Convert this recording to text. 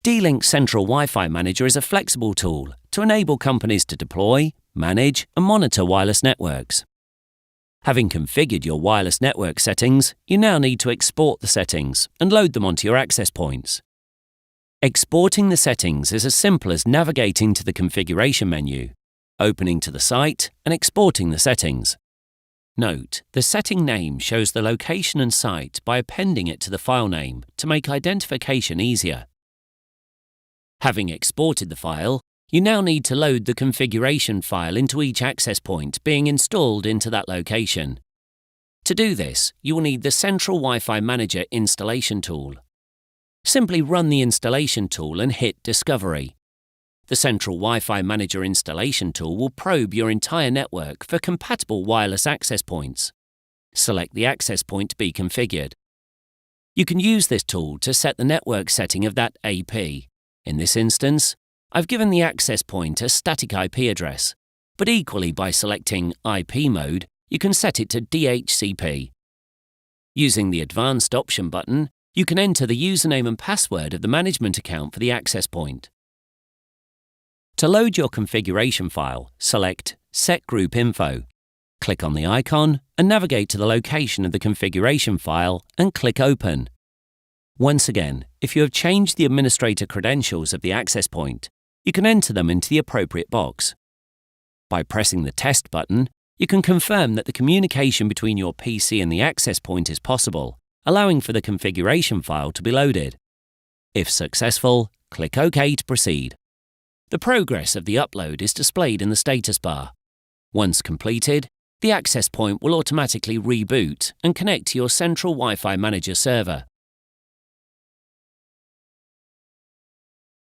D-Link Central Wi-Fi Manager is a flexible tool to enable companies to deploy, manage and monitor wireless networks. Having configured your wireless network settings, you now need to export the settings and load them onto your access points. Exporting the settings is as simple as navigating to the configuration menu, opening to the site and exporting the settings. Note, the setting name shows the location and site by appending it to the file name to make identification easier. Having exported the file, you now need to load the configuration file into each access point being installed into that location. To do this, you will need the Central Wi-Fi Manager installation tool. Simply run the installation tool and hit Discovery. The Central Wi-Fi Manager installation tool will probe your entire network for compatible wireless access points. Select the access point to be configured. You can use this tool to set the network setting of that AP. In this instance, I've given the access point a static IP address, but equally by selecting IP mode, you can set it to DHCP. Using the Advanced option button, you can enter the username and password of the management account for the access point. To load your configuration file, select Set Group Info. Click on the icon and navigate to the location of the configuration file and click Open. Once again, if you have changed the administrator credentials of the access point, you can enter them into the appropriate box. By pressing the Test button, you can confirm that the communication between your PC and the access point is possible, allowing for the configuration file to be loaded. If successful, click OK to proceed. The progress of the upload is displayed in the status bar. Once completed, the access point will automatically reboot and connect to your Central Wi-Fi Manager server.